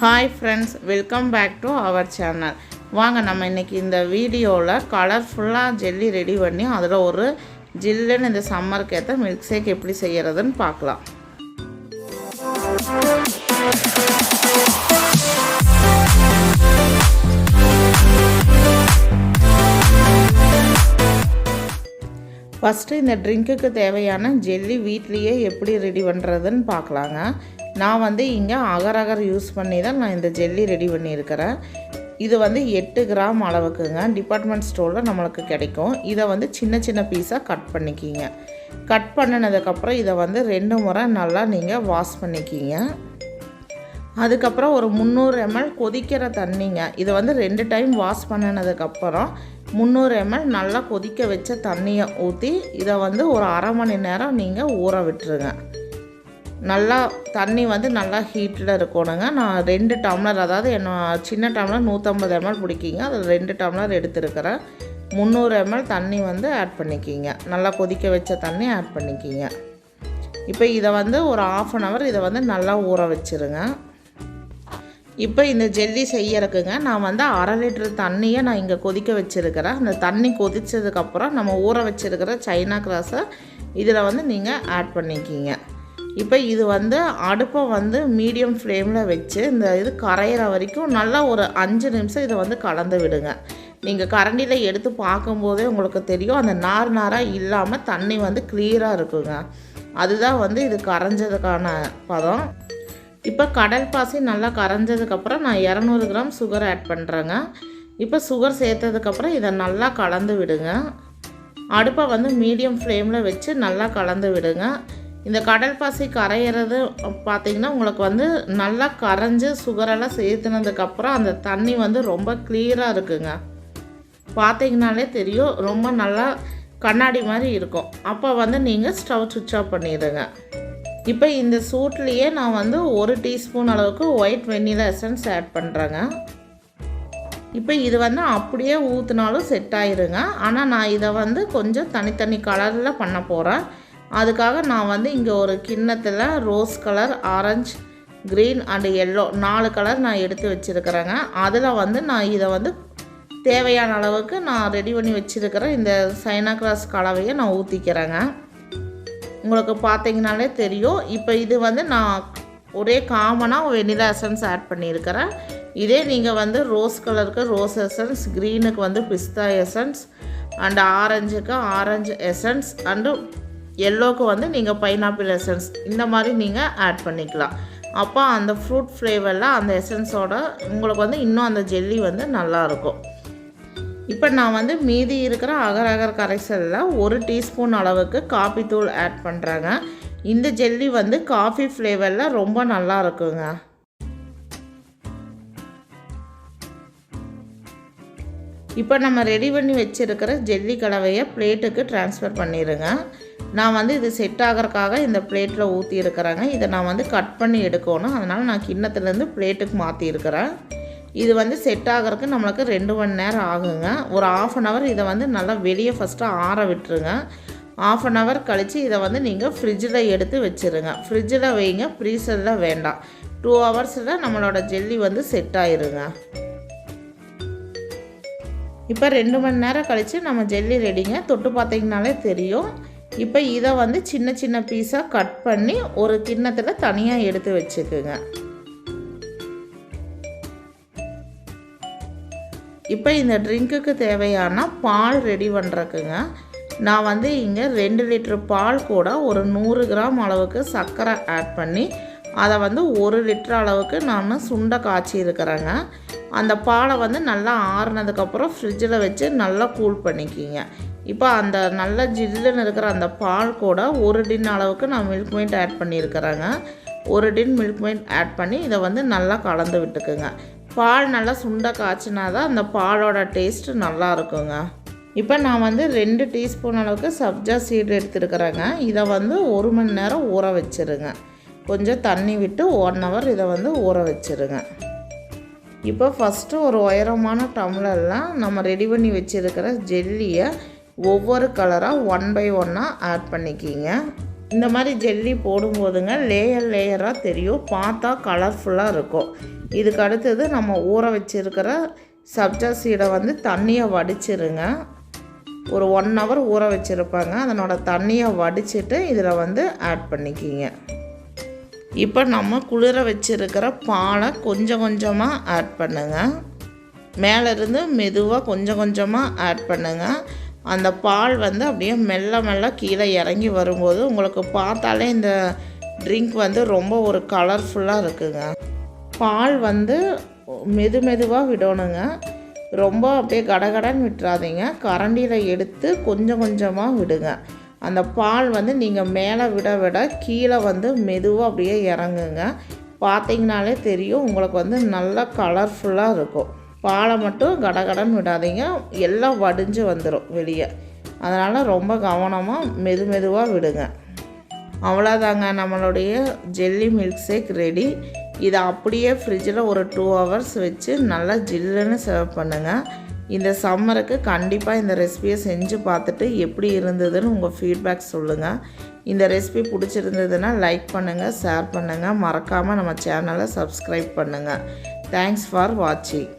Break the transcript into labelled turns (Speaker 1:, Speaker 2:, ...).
Speaker 1: Hi friends, welcome back to our channel. வாங்க நம்ம இன்னைக்கு இந்த வீடியோல கலர்ஃபுல்லா ஜெல்லி ரெடி பண்ணி அதுல ஒரு ஜில்லுன்னு இந்த சம்மருக்கு ஏத்த மில்க் ஷேக் எப்படி செய்யறதுன்னு பார்க்கலாம். ஃபர்ஸ்ட் இந்த ட்ரிங்க்குக்கு தேவையான ஜெல்லி வீட்லயே எப்படி ரெடி பண்றதுன்னு பார்க்கலாங்க. நான் வந்து இங்க அகர் யூஸ் பண்ணி தான் நான் இந்த ஜெல்லி ரெடி பண்ணி இருக்கறேன். இது வந்து 8 கிராம் அளவுக்குங்க டிபார்ட்மென்ட் ஸ்டோர்ல நமக்கு கிடைக்கும். இத வந்து சின்ன சின்ன பீஸா கட் பண்ணிக்கீங்க. கட் பண்ணனதுக்கு அப்புறம் இத வந்து 2 முறை நல்லா நீங்க வாஷ் பண்ணிக்கீங்க. அதுக்கு அப்புறம் ஒரு 300 ml கொதிக்கிற தண்ணிங்க. இத வந்து 2 டைம் வாஷ் பண்ணனதுக்கு அப்புறம் 300 ml நல்லா கொதிக்க வச்ச தண்ணியை ஊற்றி இதை வந்து ஒரு அரை மணி நேரம் நீங்கள் ஊற விட்டுருங்க. நல்லா தண்ணி வந்து நல்லா ஹீட்டில் இருக்கணுங்க. நான் 2 டம்ளர், அதாவது என்ன சின்ன டம்ளர் 150 ml பிடிக்கிங்க, அதில் 2 டம்ளர் எடுத்துருக்கிறேன். 300 ml தண்ணி வந்து ஆட் பண்ணிக்கிங்க. நல்லா கொதிக்க வச்ச தண்ணி ஆட் பண்ணிக்கிங்க. இப்போ இதை வந்து ஒரு 1/2 hour இதை வந்து நல்லா ஊற வச்சுருங்க. இப்போ இந்த ஜெல்லி செய்யறதுக்குங்க நான் வந்து 1/2 லிட்டர் தண்ணியை நான் இங்கே கொதிக்க வச்சுருக்கிறேன். அந்த தண்ணி கொதித்ததுக்கப்புறம் நம்ம ஊற வச்சுருக்கிற சைனா கிராஸை இதில் வந்து நீங்கள் ஆட் பண்ணிக்கிங்க. இப்போ இது வந்து அடுப்பை வந்து மீடியம் ஃப்ளேமில் வச்சு இந்த இது கரையிற வரைக்கும் நல்லா ஒரு 5 நிமிஷம் இதை வந்து கலந்து விடுங்க. நீங்கள் கரண்டியில் எடுத்து பார்க்கும்போதே உங்களுக்கு தெரியும், அந்த நாராக இல்லாமல் தண்ணி வந்து கிளியராக இருக்குங்க. அதுதான் வந்து இது கரைஞ்சதுக்கான பதம். இப்போ கடல் பாசி நல்லா கரைஞ்சதுக்கப்புறம் நான் 200 கிராம் சுகர் ஆட் பண்ணுறேங்க. இப்போ சுகர் சேர்த்ததுக்கப்புறம் இதை நல்லா கலந்து விடுங்க. அடுப்பை வந்து மீடியம் ஃப்ளேமில் வச்சு நல்லா கலந்து விடுங்க. இந்த கடல் பாசி கரையிறது பார்த்திங்கன்னா உங்களுக்கு வந்து நல்லா கரைஞ்சி சுகரெல்லாம் சேர்த்துனதுக்கப்புறம் அந்த தண்ணி வந்து ரொம்ப கிளியராக இருக்குங்க. பார்த்திங்கனாலே தெரியும், ரொம்ப நல்லா கண்ணாடி மாதிரி இருக்கும். அப்போ வந்து நீங்கள் ஸ்டவ் சுவிட்ச் ஆஃப் பண்ணிடுங்க. இப்போ இந்த சூட்லேயே நான் வந்து 1 டீஸ்பூன் அளவுக்கு ஒயிட் வெண்ணிலா எசன்ஸ் ஆட் பண்ணுறேங்க. இப்போ இது வந்து அப்படியே ஊற்றினாலும் செட் ஆயிருங்க. ஆனால் நான் இதை வந்து கொஞ்சம் தனித்தனி கலரில் பண்ண போகிறேன். அதுக்காக நான் வந்து இங்கே ஒரு கிண்ணத்தில் rose colour, orange, green and yellow 4 colour நான் எடுத்து வச்சுருக்கிறேங்க. அதில் வந்து நான் இதை வந்து தேவையான அளவுக்கு நான் ரெடி பண்ணி வச்சுருக்கிறேன் இந்த சைனா கிராஸ் கலவையை நான் ஊற்றிக்கிறேங்க. உங்களுக்கு பார்த்தீங்கனாலே தெரியும். இப்போ இது வந்து நான் ஒரே காமனாக வெனிலா எசன்ஸ் ஆட் பண்ணியிருக்கிறேன். இதே நீங்கள் வந்து ரோஸ் கலருக்கு ரோஸ் எசன்ஸ், க்ரீனுக்கு வந்து பிஸ்தா எசன்ஸ் அண்டு ஆரஞ்சுக்கு ஆரஞ்சு எசன்ஸ் அண்டு எல்லோவுக்கு வந்து நீங்கள் பைனாப்பிள் எசன்ஸ் இந்த மாதிரி நீங்கள் ஆட் பண்ணிக்கலாம். அப்போ அந்த ஃப்ரூட் ஃப்ளேவரில் அந்த எசன்ஸோட உங்களுக்கு வந்து இன்னும் அந்த ஜெல்லி வந்து நல்லாயிருக்கும். இப்போ நான் வந்து மீதி இருக்கிற அகர் கரைசலில் 1 டீஸ்பூன் அளவுக்கு காபி தூள் ஆட் பண்ணுறேங்க. இந்த ஜெல்லி வந்து காஃபி ஃப்ளேவரில் ரொம்ப நல்லா இருக்குங்க. இப்போ நம்ம ரெடி பண்ணி வச்சுருக்கிற ஜெல்லி கலவையை பிளேட்டுக்கு ட்ரான்ஸ்ஃபர் பண்ணிடுங்க. நான் வந்து இது செட் ஆகிறதுக்காக இந்த பிளேட்டில் ஊற்றி இருக்கிறேங்க. இதை நான் வந்து கட் பண்ணி எடுக்கணும். அதனால் நான் கிண்ணத்துலேருந்து பிளேட்டுக்கு மாற்றிருக்கிறேன். இது வந்து செட் ஆகிறதுக்கு நம்மளுக்கு 2 மணி நேரம் ஆகுங்க. ஒரு 1/2 hour இதை வந்து நல்லா வெளியே ஃபஸ்ட்டு ஆற விட்டுருங்க. 1/2 hour கழித்து இதை வந்து நீங்கள் ஃப்ரிட்ஜில் எடுத்து வச்சுருங்க. ஃப்ரிட்ஜில் வைங்க, ஃப்ரீசரில் வேண்டாம். 2 hours நம்மளோட ஜெல்லி வந்து செட் ஆயிருங்க. இப்போ 2 மணி நேரம் கழித்து நம்ம ஜெல்லி ரெடிங்க. தொட்டு பார்த்தீங்கனாலே தெரியும். இப்போ இதை வந்து சின்ன சின்ன பீஸாக கட் பண்ணி ஒரு கிண்ணத்தில் தனியாக எடுத்து வச்சுக்குங்க. இப்போ இந்த ட்ரிங்க்குக்கு தேவையான பால் ரெடி பண்ணுறதுக்குங்க நான் வந்து இங்கே 2 லிட்டர் பால் கூட ஒரு 100 கிராம் அளவுக்கு சர்க்கரை ஆட் பண்ணி அதை வந்து 1 லிட்டர் அளவுக்கு நான் சுண்டை காய்ச்சி இருக்கிறேங்க. அந்த பாலை வந்து நல்லா ஆறுனதுக்கப்புறம் ஃப்ரிட்ஜில் வச்சு நல்லா கூல் பண்ணிக்கிங்க. இப்போ அந்த நல்ல ஜில்லுன்னு இருக்கிற அந்த பால் கூட 1 டின் அளவுக்கு நான் மில்க் மெய்ட் ஆட் பண்ணியிருக்கிறேங்க. 1 டின் மில்க் மெய்ட் ஆட் பண்ணி இதை வந்து நல்லா கலந்து விட்டுக்குங்க. பால் நல்லா சுண்டை காய்ச்சினா தான் அந்த பாலோட டேஸ்ட்டு நல்லா இருக்குங்க. இப்போ நான் வந்து 2 டீஸ்பூன் அளவுக்கு சப்ஜா சீடு எடுத்துருக்கிறேங்க. இதை வந்து 1 மணி நேரம் ஊற வச்சுருங்க. கொஞ்சம் தண்ணி விட்டு 1 hour இதை வந்து ஊற வச்சுருங்க. இப்போ ஃபஸ்ட்டு ஒரு உயரமான டம்ளரில் நம்ம ரெடி பண்ணி வச்சுருக்கிற ஜெல்லியை ஒவ்வொரு கலராக 1 by 1 ஆட் பண்ணிக்கிங்க. இந்த மாதிரி ஜெல்லி போடும்போதுங்க லேயராக தெரியும், பார்த்தா கலர்ஃபுல்லாக இருக்கும். இதுக்கு அடுத்தது நம்ம ஊற வச்சுருக்கிற சப்ஜா சீடை வந்து தண்ணியை வடிச்சிருங்க. ஒரு 1 hour ஊற வச்சுருப்பாங்க. அதனோட தண்ணியை வடிச்சிட்டு இதில் வந்து ஆட் பண்ணிக்கிங்க. இப்போ நம்ம குளிர வச்சுருக்கிற பாலை கொஞ்சம் கொஞ்சமாக ஆட் பண்ணுங்கள். மேலேருந்து மெதுவாக கொஞ்சம் கொஞ்சமாக ஆட் பண்ணுங்கள். அந்த பால் வந்து அப்படியே மெல்ல மெல்ல கீழே இறங்கி வரும்போது உங்களுக்கு பார்த்தாலே இந்த ட்ரிங்க் வந்து ரொம்ப ஒரு கலர்ஃபுல்லாக இருக்குங்க. பால் வந்து மெதுவாக விடணுங்க. ரொம்ப அப்படியே கடகடன்னு விட்டுறாதீங்க. கரண்டியில் எடுத்து கொஞ்சம் கொஞ்சமாக விடுங்க. அந்த பால் வந்து நீங்கள் மேலே விட விட கீழே வந்து மெதுவாக அப்படியே இறங்குங்க. பார்த்தீங்கனாலே தெரியும் உங்களுக்கு வந்து நல்லா கலர்ஃபுல்லாக இருக்கும். பாலை மட்டும் கடகடன்னு விடாதீங்க, எல்லாம் வடிஞ்சு வந்துடும் வெளியே. அதனால் ரொம்ப கவனமாக மெதுவாக விடுங்க. அவ்வளோதாங்க, நம்மளுடைய ஜெல்லி மில்க் ஷேக் ரெடி. இதை அப்படியே ஃப்ரிட்ஜில் ஒரு 2 hours வச்சு நல்லா ஜில்லுன்னு சர்வ் பண்ணுங்கள். இந்த சம்மருக்கு கண்டிப்பாக இந்த ரெசிபியை செஞ்சு பார்த்துட்டு எப்படி இருந்ததுன்னு உங்கள் ஃபீட்பேக் சொல்லுங்கள். இந்த ரெசிபி பிடிச்சிருந்ததுன்னா லைக் பண்ணுங்கள், ஷேர் பண்ணுங்கள், மறக்காமல் நம்ம சேனலை சப்ஸ்கிரைப் பண்ணுங்கள். தேங்க்ஸ் ஃபார் வாட்சிங்.